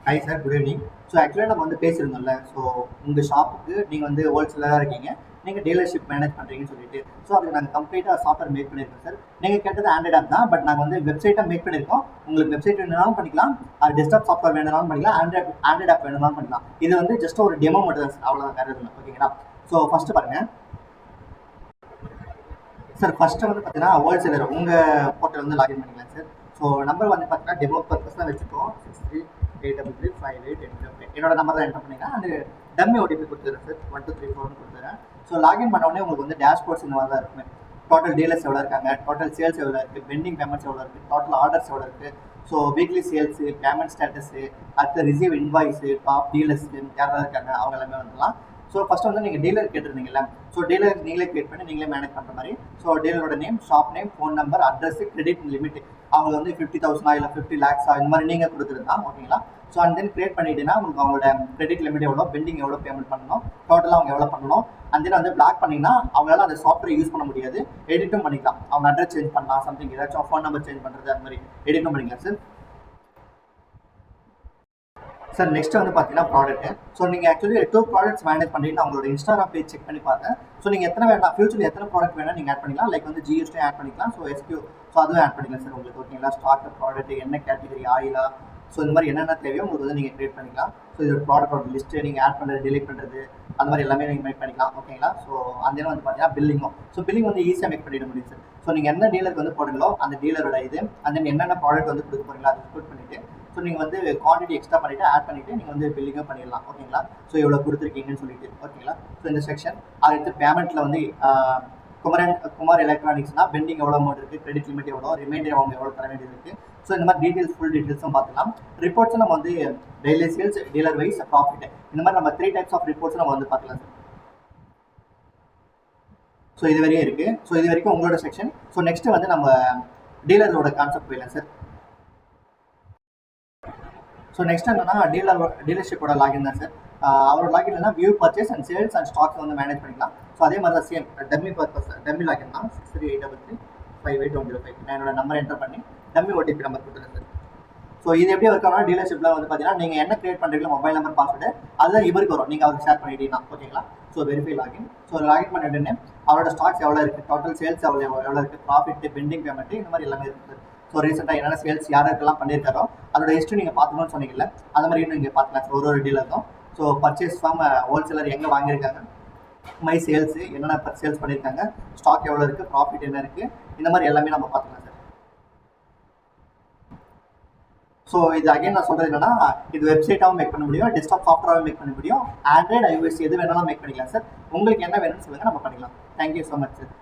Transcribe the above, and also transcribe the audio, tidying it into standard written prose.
Hi sir, good evening. So ஆக்சுவலாக நம்ம வந்து பேசியிருந்தோம்ல. ஸோ உங்கள் ஷாப்புக்கு நீங்கள் வந்து ஹோல்சேலராக இருக்கீங்க, நீங்கள் டீலர்ஷிப் மேனேஜ் பண்ணுறீங்கன்னு சொல்லிட்டு. ஸோ அதுக்கு நாங்கள் கம்ப்ளீட்டாக சாஃப்ட்வேர் மேக் பண்ணியிருக்கோம் சார். நீங்கள் கேட்டது ஆண்ட்ராய்ட் ஆப் தான், பட் நாங்கள் வந்து வெப்சைட்டாக மேக் பண்ணியிருக்கோம். உங்களுக்கு வெப்சைட் வேணுனாலும் பண்ணிக்கலாம், அது டெஸ்க்டாப் சாஃப்ட்வேர் வேணுனாலும் பண்ணிக்கலாம், ஆண்ட்ராய்ட் ஆப் வேணுனாலும் பண்ணிக்கலாம். இது வந்து ஜஸ்ட் ஒரு டெமோ மட்டும் தான் சார், அவ்வளோதான், வேறு எதுவும் இல்லை. ஓகேங்களா? ஸோ ஃபஸ்ட்டு பாருங்கள் சார். ஃபஸ்ட்டு வந்து பார்த்தீங்கன்னா ஹோல்சேலர் உங்கள் போர்ட்டல் வந்து லாகின் பண்ணிக்கலாம் சார். ஸோ நம்பர் வந்து பார்த்தீங்கன்னா டெமோ பர்பஸ் தான் வச்சுக்கோம். 63835888. என்னோட நம்பர் தான் என்டர் பண்ணிக்கலாம். அண்ட் டம்மி ஓடிபி கொடுத்துறேன் சார். 1234 கொடுத்துறேன். ஸோ லாகின் பண்ண உடனே உங்களுக்கு வந்து டேஷ்போர்ட்ஸ் இந்த மாதிரி தான் இருக்குமே. டோட்டல் டீலர்ஸ் எவ்வளோ இருக்காங்க, டோட்டல் சேல்ஸ் எவ்வளோ இருக்குது, பெண்டிங் பேமெண்ட்ஸ் எவ்வளோ இருக்குது, டோட்டல் ஆர்டர்ஸ் எவ்வளோ இருக்குது, so weekly sales, payment status, அடுத்து ரிசீவ் இன்வாய்ஸு, டாப் டீலர்ஸு யாராவது இருக்காங்க அவங்க எல்லாமே வந்துடலாம். ஸோ ஃபஸ்ட்டு வந்து நீங்கள் டீலர் கேட்டிருந்தீங்கல்ல. ஸோ டீலர் நீங்களே கிரியேட் பண்ணி நீங்களே மேனேஜ் பண்ணுற மாதிரி. ஸோ டீலரோட name, shop name, phone number, address, credit limit அவங்க வந்து 50,000 இல்லை 50 lakhs இந்த மாதிரி நீங்கள் கொடுத்துருந்தா ஓகேங்களா. ஸோ அண்ட் தென் கிரியேட் பண்ணிட்டீங்கன்னா உங்களுக்கு அவங்களோட கிரெடிட் லிமிட் எவ்வளோ, பெண்டிங் எவ்வளோ பேமெண்ட் பண்ணணும், டோட்டலாக அவங்க எவ்வளோ பண்ணணும். அண்ட் தென் வந்து பிளாக் பண்ணிங்கன்னா அவங்களால அந்த சாஃப்ட்வேர் யூஸ் பண்ண முடியாது. எடிட்டும் பண்ணிக்கலாம். அவங்க அட்ரஸ் சேஞ்ச் பண்ணலாம், சம்திங் ஏதாச்சும் ஃபோன் நம்பர் சேஞ்ச் பண்ணுறது அந்த மாதிரி எடிட்டும் பண்ணிக்கலாம் சார். சார் நெக்ஸ்ட் வந்து பார்த்தீங்கன்னா ப்ராடக்ட். ஸோ நீங்கள் ஆக்சுவலி 2 ப்ராடக்ட்ஸ் மேனேஜ் பண்ணிட்டு அவங்களோட இன்ஸ்டாகிராம் பேஜ் செக் பண்ணி பார்த்தேன். ஸோ நீங்கள் எத்தனை வேணா ஃபியூச்சரில் எத்தனை ப்ராடக்ட் வேணால் நீங்கள் ஆட் பண்ணிக்கலாம். லைக் வந்து ஜிஎஸ்டி ஆட் பண்ணிக்கலாம். ஸோ எஸ்கியூ ஸோ அதுவும் ஆட் பண்ணிக்கலாம் சார் உங்களுக்கு. ஓகேங்களா? ஸ்டாக் ப்ராடக்ட் என்ன கேட்டகரி, ஆயிலா, ஸோ இந்த மாதிரி என்னென்ன தேவையோ உங்களுக்கு வந்து நீங்கள் கிரியேட் பண்ணிக்கலாம். ஸோ இது ப்ராடக்டோட லிஸ்ட்டு நீங்கள் ஆட் பண்ணுறது, டிலீட் பண்ணுறது அந்த மாதிரி எல்லாமே நீங்கள் மேக் பண்ணிக்கலாம். ஓகேங்களா? ஸோ அந்த வந்து பார்த்தீங்கன்னா பில்லிங்கும். ஸோ பில்லிங் வந்து ஈஸியாக மேக் பண்ணிட முடியும் சார். ஸோ நீங்கள் என்ன டீலருக்கு வந்து போடுங்களோ அந்த டீலரோட இது அந்த என்னென்ன ப்ராடக்ட் வந்து கொடுக்க போகிறீங்களோ அதை ஸ்பூட் பண்ணிவிட்டு ஸோ நீங்கள் வந்து குவான்டிட்டி எக்ஸ்ட்ரா பண்ணிவிட்டு ஆட் பண்ணிவிட்டு நீங்கள் வந்து பில்லிங்கும் பண்ணிடலாம். ஓகேங்களா? ஸோ இவ்வளோ கொடுத்துருக்கீங்கன்னு சொல்லிட்டு. ஓகேங்களா? ஸோ இந்த செக்ஷன் அடுத்து பேமெண்ட்டில் வந்து குமார் எலக்ட்ரானிக்ஸ்னால் பெண்டிங் எவ்வளோ அமௌண்ட் இருக்குது, கிரெடிட் லிமிட் எவ்வளோ, ரிமைண்டர் அவங்க எவ்வளோ தர வேண்டியது இருக்குது. ஸோ இந்த மாதிரி டீட்டெயில்ஸ் ஃபுல் டீட்டெயில்ஸும் பார்த்துக்கலாம். ரிப்போர்ட்ஸ் நம்ம வந்து daily sales, dealer wise, profit இந்த மாதிரி நம்ம 3 டைப்ஸ் ஆஃப் ரிப்போர்ட்ஸ் நம்ம வந்து பார்க்கலாம் சார். ஸோ இது வரையும் இருக்குது. ஸோ இது வரைக்கும் உங்களோட செக்ஷன். ஸோ நெக்ஸ்ட் வந்து நம்ம டீலரோட கான்செப்ட் போயிடலாம் சார். ஸோ நெக்ஸ்ட் என்னன்னா டீலர்ஷிப்போட லாகின் தான் சார். அவரோட லாகின் இல்லைனா view purchase and sales and stocks வந்து மேனேஜ் பண்ணிக்கலாம். ஸோ அதே மாதிரி தான் same dummy purpose dummy login தான். 6383588805 நான் என்னோட நம்பர் என்டர் பண்ணி டம்மி ஓடிபி நம்பர் கொடுத்துருக்கேன் சார். ஸோ இது எப்படி ஒர்க் ஆகும்னா டீலர்ஷிப்பில் வந்து பார்த்தீங்கன்னா நீங்கள் என்ன கிரியேட் பண்ணுறீங்களோ மொபைல் நம்பர், பாஸ்வேர்டு அதுதான் இவருக்கு வரும். நீங்கள் அவருக்கு ஷேர் பண்ணிட்டீங்கன்னா ஓகேங்களா. So verify login. So login பண்ணிட்டுன்னு அவரோட ஸ்டாக்ஸ் எவ்வளோ இருக்குது, டோட்டல் சேல்ஸ் எவ்வளோ இருக்குது, ப்ராஃபிட், பெண்டிங் பேமெண்ட் இந்த மாதிரி எல்லாமே இருக்குது. ஸோ ரீசெண்டாக என்னென்ன சேல்ஸ் யாருக்கெல்லாம் பண்ணியிருக்காரோ அதோட ஹிஸ்ட்ரி நீங்கள் பார்த்துக்கணும்னு சொன்னீங்கல்ல, அந்த மாதிரி இன்னும் நீங்கள் பார்த்துக்கலாம் ஒரு டீலருக்கும். ஸோ பர்ச்சேஸ் ஃபார்ம், ஹோல்சேலர் எங்கே வாங்கியிருக்காங்க, மை சேல்ஸு என்னென்ன சேல்ஸ் பண்ணியிருக்காங்க, ஸ்டாக் எவ்வளோ இருக்குது, ப்ராஃபிட் என்ன இருக்குது, இந்த மாதிரி எல்லாமே நம்ம பார்த்துக்கலாம் சார். ஸோ இது அகைன் நான் சொல்கிறது என்னன்னா, இது வெப்சைட்டாகவும் மேக் பண்ண முடியும், டெஸ்க்டாப் சாஃப்ட்வேராகவும் மேக் பண்ண முடியும், ஆண்ட்ராய்டு, iOS எது வேணாலும் மேக் பண்ணிக்கலாம் சார். உங்களுக்கு என்ன வேணும்னு சொல்லுங்கள், நம்ம பண்ணிக்கலாம். Thank you so much sir.